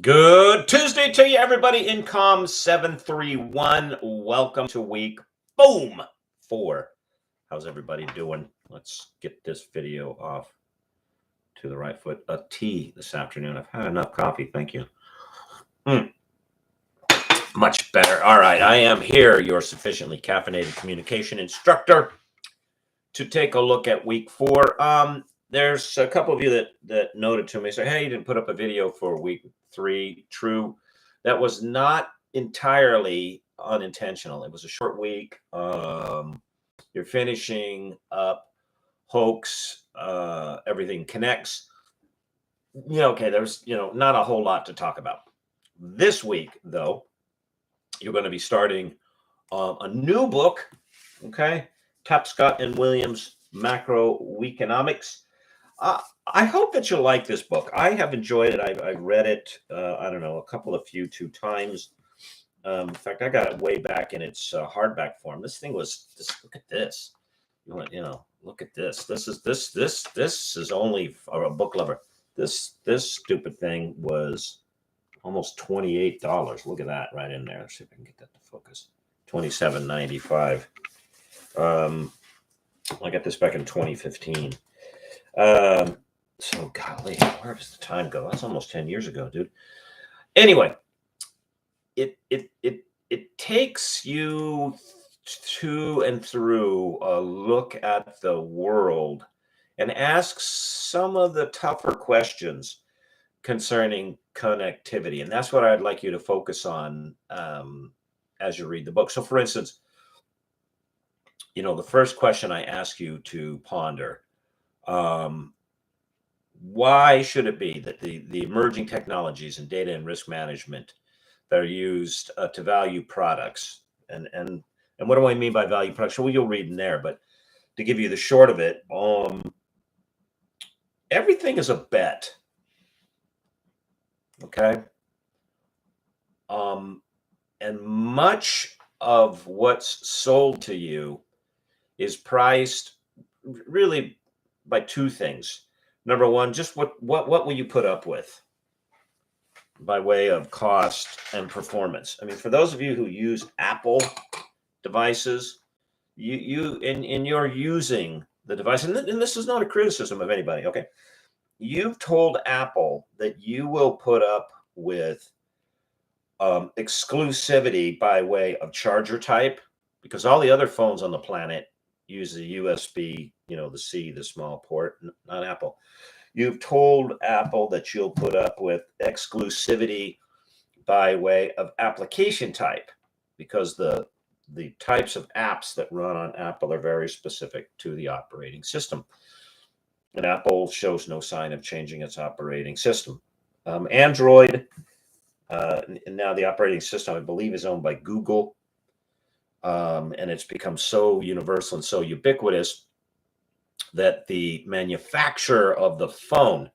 Good Tuesday to you, everybody. Incom 731. Welcome to week boom 4. How's everybody doing? Let's get this video off to the right foot. A tea this afternoon. I've had enough coffee. Thank you. Much better. All right. I am here, your sufficiently caffeinated communication instructor, to take a look at week 4. There's a couple of you that noted to me, say, hey, you didn't put up a video for week 3. True. That was not entirely unintentional. It was a short week. You're finishing up Hoax, Everything Connects. Okay, there's, not a whole lot to talk about. This week, though, you're going to be starting a new book, okay? Tapscott and Williams, Macroeconomics. I hope that you'll like this book. I have enjoyed it. I've read it, a few times. In fact, I got it way back in its hardback form. This thing was, look at this. Look at this. This is only for a book lover. This stupid thing was almost $28. Look at that right in there. Let's see if I can get that to focus. $27.95. I got this back in 2015. So golly, where does the time go? That's almost 10 years ago, dude. Anyway, it takes you to and through a look at the world and asks some of the tougher questions concerning connectivity. And that's what I'd like you to focus on as you read the book. So for instance, the first question I ask you to ponder, why should it be that the emerging technologies in data and risk management that are used to value products, and what do I mean by value products? Well, you'll read in there, but to give you the short of it, everything is a bet. Okay. And much of what's sold to you is priced really by two things. Number one, just what will you put up with by way of cost and performance? I mean, for those of you who use Apple devices, you're using the device, and this is not a criticism of anybody, okay? You've told Apple that you will put up with exclusivity by way of charger type, because all the other phones on the planet use the USB, the C, the small port, not Apple. You've told Apple that you'll put up with exclusivity by way of application type, because the types of apps that run on Apple are very specific to the operating system. And Apple shows no sign of changing its operating system. Android, and now the operating system, I believe, is owned by Google. And it's become so universal and so ubiquitous that the manufacturer of the phone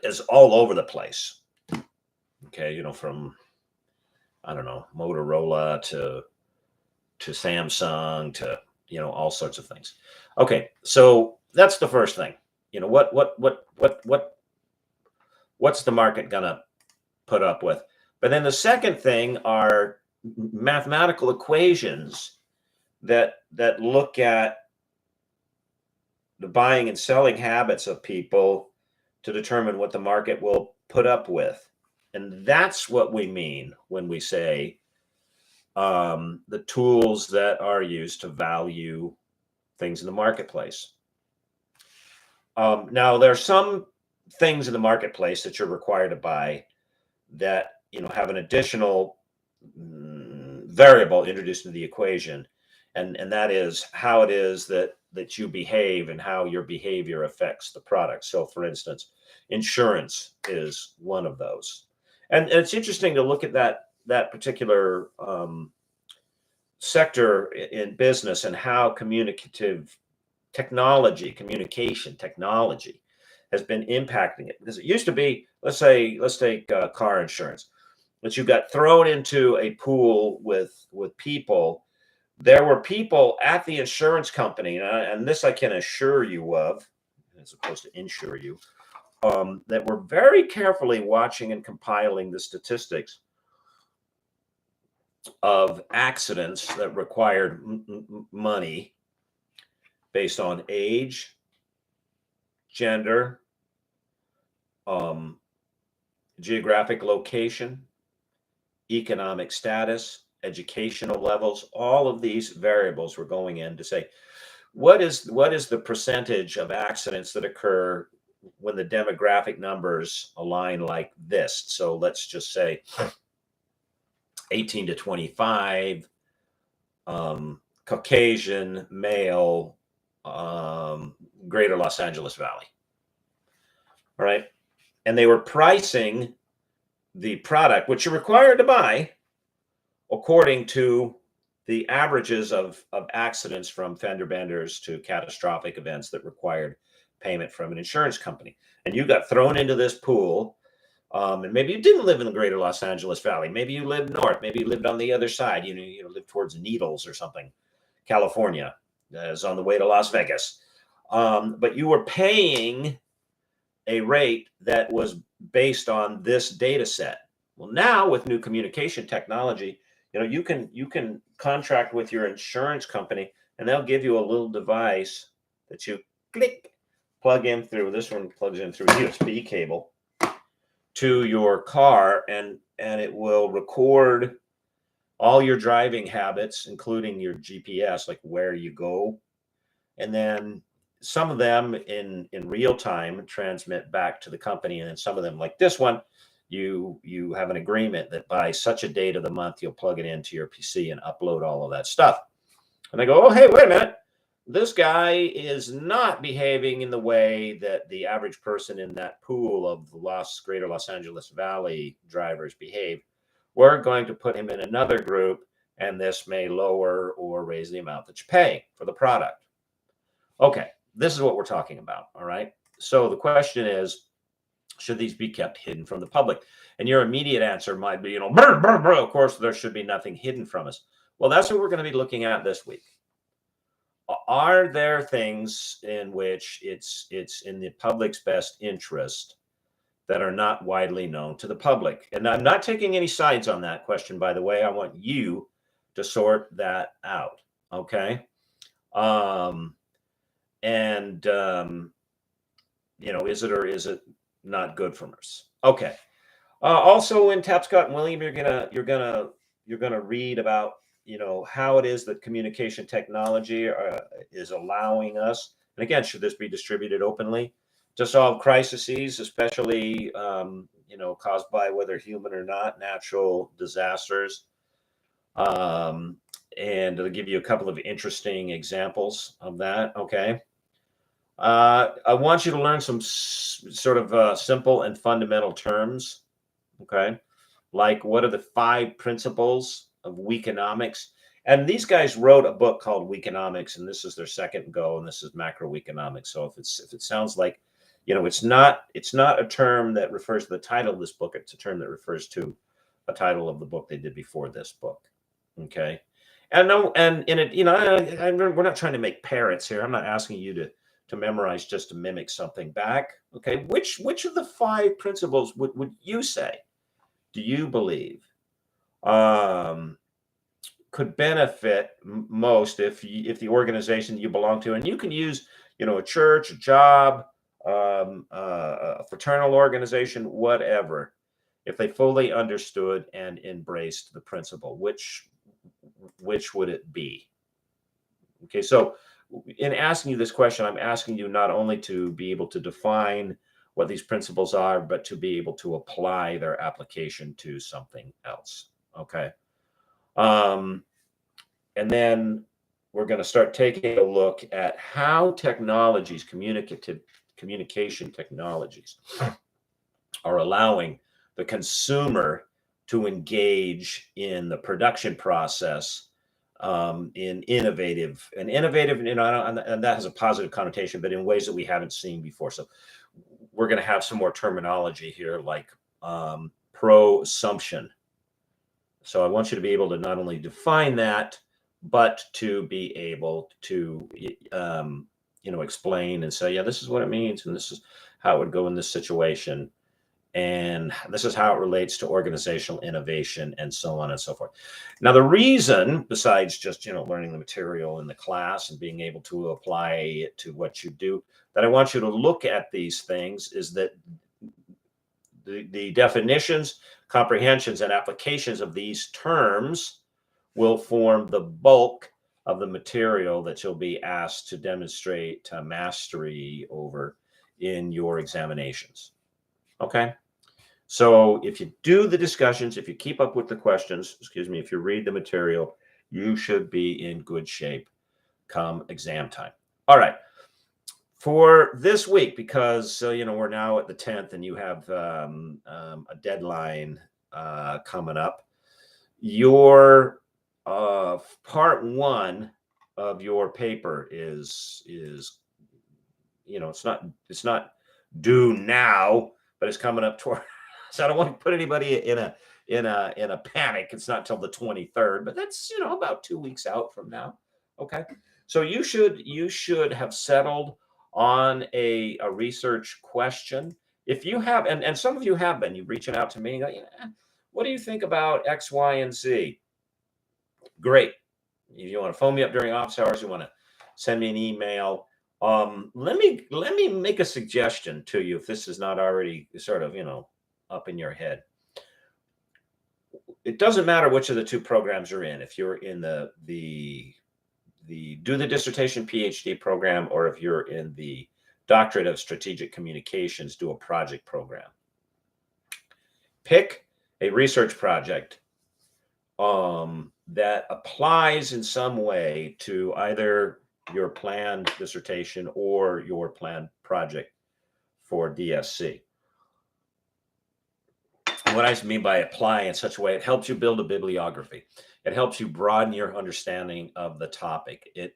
is all over the place. Okay, from, I don't know, Motorola to Samsung to, all sorts of things. Okay, so that's the first thing. What's the market gonna put up with? But then the second thing are mathematical equations that look at the buying and selling habits of people to determine what the market will put up with. And that's what we mean when we say the tools that are used to value things in the marketplace. Now, there are some things in the marketplace that you're required to buy that have an additional variable introduced into the equation, and that is how it is that you behave and how your behavior affects the product. So, for instance, insurance is one of those, and it's interesting to look at that particular sector in business and how communication technology has been impacting it. Because it used to be, let's take car insurance, that you got thrown into a pool with people. There were people at the insurance company, and this I can assure you of, as opposed to insure you, that were very carefully watching and compiling the statistics of accidents that required money based on age, gender, geographic location, economic status, educational levels. All of these variables were going in to say, what is the percentage of accidents that occur when the demographic numbers align like this? So let's just say 18 to 25, Caucasian, male, greater Los Angeles Valley. All right. And they were pricing the product, which you're required to buy, according to the averages of accidents from fender benders to catastrophic events that required payment from an insurance company. And you got thrown into this pool. And maybe you didn't live in the greater Los Angeles Valley. Maybe you lived north. Maybe you lived on the other side. You lived towards Needles or something. California is on the way to Las Vegas. But you were paying a rate that was based on this data set. Well, now with new communication technology, you can contract with your insurance company, and they'll give you a little device that you plug in through. This one plugs in through a USB cable to your car, and it will record all your driving habits, including your GPS, like where you go, and then some of them in real time transmit back to the company, and then some of them, like this one, you have an agreement that by such a date of the month you'll plug it into your PC and upload all of that stuff. And they go, oh, hey, wait a minute, this guy is not behaving in the way that the average person in that pool of the greater Los Angeles Valley drivers behave. We're going to put him in another group, and this may lower or raise the amount that you pay for the product. Okay, this is what we're talking about, all right? So the question is, should these be kept hidden from the public? And your immediate answer might be, of course, there should be nothing hidden from us. Well, that's what we're going to be looking at this week. Are there things in which it's in the public's best interest that are not widely known to the public? And I'm not taking any sides on that question, by the way. I want you to sort that out, okay? Is it or is it not good for us? Okay. Also in Tapscott and William, you're gonna read about how it is that communication technology is allowing us, and again, should this be distributed openly, to solve crises, especially caused by, whether human or not, natural disasters. And I'll give you a couple of interesting examples of that. Okay. I want you to learn some sort of simple and fundamental terms. Okay. Like, what are the 5 principles of Weakonomics? And these guys wrote a book called Weakonomics, and this is their second go, and this is macroeconomics. So if it sounds like, it's not a term that refers to the title of this book, it's a term that refers to a title of the book they did before this book. Okay. And in it, we're not trying to make parrots here. I'm not asking you to memorize just to mimic something back. Okay. Which of the 5 principles would you say, do you believe could benefit most if the organization you belong to, and you can use a church, a job, a fraternal organization, whatever, if they fully understood and embraced the principle, which would it be? Okay, so in asking you this question, I'm asking you not only to be able to define what these principles are, but to be able to apply their application to something else. Okay. And then we're going to start taking a look at how technologies, communication technologies, are allowing the consumer to engage in the production process in innovative, and that has a positive connotation, but in ways that we haven't seen before. So we're going to have some more terminology here, like prosumption. So I want you to be able to not only define that, but to be able to explain and say, yeah, this is what it means, and this is, how it would go in this situation. And this is how it relates to organizational innovation and so on and so forth. Now, the reason, besides just, learning the material in the class and being able to apply it to what you do, that I want you to look at these things is that the definitions, comprehensions, and applications of these terms will form the bulk of the material that you'll be asked to demonstrate mastery over in your examinations. Okay? So if you do the discussions, if you keep up with the questions, if you read the material, you should be in good shape come exam time. All right. For this week, because we're now at the 10th and you have a deadline coming up, your part 1 of your paper is it's not due now, but it's coming up toward. So I don't want to put anybody in a panic. It's not till the 23rd, but that's about 2 weeks out from now. Okay, so you should have settled on a research question. If you have, and some of you have been, you're reaching out to me and go, what do you think about X, Y, and Z? Great. If you want to phone me up during office hours, you want to send me an email. Let me make a suggestion to you if this is not already sort of, up in your head. It doesn't matter which of the 2 programs you're in. If you're in the do the dissertation PhD program, or if you're in the Doctorate of Strategic Communications, do a project program. Pick a research project that applies in some way to either your planned dissertation or your planned project for DSC. What I mean by apply in such a way, it helps you build a bibliography. It helps you broaden your understanding of the topic. It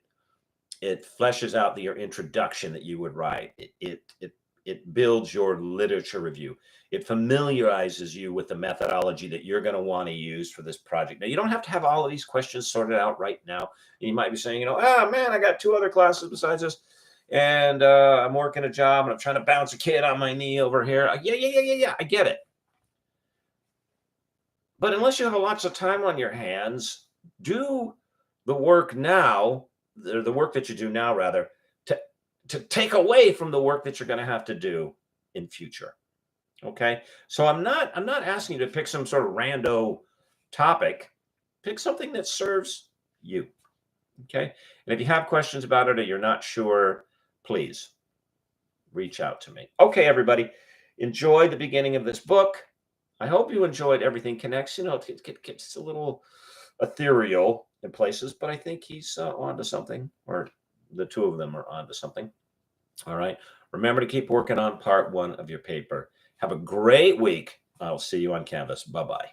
fleshes out your introduction that you would write. It builds your literature review. It familiarizes you with the methodology that you're going to want to use for this project. Now, you don't have to have all of these questions sorted out right now. You might be saying, man, I got 2 other classes besides this, and I'm working a job, and I'm trying to bounce a kid on my knee over here. Yeah, I get it. But unless you have lots of time on your hands, do the work now, the work that you do now, rather, to take away from the work that you're going to have to do in future. Okay. So I'm not asking you to pick some sort of rando topic. Pick something that serves you. Okay. And if you have questions about it or you're not sure, please reach out to me. Okay, everybody. Enjoy the beginning of this book. I hope you enjoyed Everything Connects. It gets a little ethereal in places, but I think he's onto something, or the 2 of them are onto something. All right. Remember to keep working on part 1 of your paper. Have a great week. I'll see you on Canvas. Bye-bye.